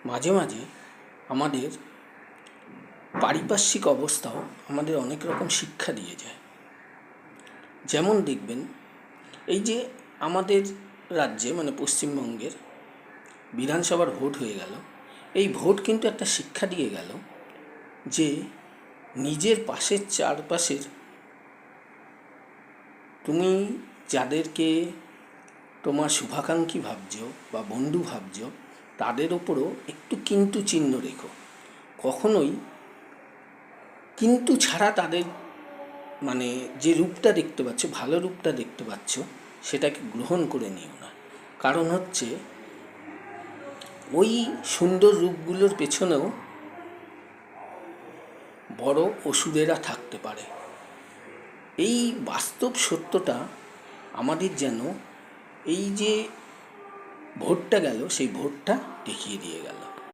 মাঝে মাঝে আমাদের পারিপার্শ্বিক অবস্থাও আমাদের অনেক রকম শিক্ষা দিয়ে যায়। যেমন দেখবেন, এই যে আমাদের রাজ্যে মানে পশ্চিমবঙ্গের বিধানসভার ভোট হয়ে গেল, এই ভোট কিন্তু একটা শিক্ষা দিয়ে গেল যে নিজের পাশের চারপাশের তুমি যাদেরকে তোমার শুভাকাঙ্ক্ষী ভাবছো বা বন্ধু ভাবছো, তাদের ওপরও একটু কিন্তু চিহ্ন রেখো। কখনোই কিন্তু ছাড়া তাদের মানে যে রূপটা দেখতে পাচ্ছ, ভালো রূপটা দেখতে পাচ্ছ, সেটাকে গ্রহণ করে নিও না। কারণ হচ্ছে ওই সুন্দর রূপগুলোর পেছনেও বড় অসুরেরা থাকতে পারে। এই বাস্তব সত্যটা আমাদের যেন এই যে ভোটটা গেল, সেই ভোটটা দেখিয়ে দিয়ে গেল।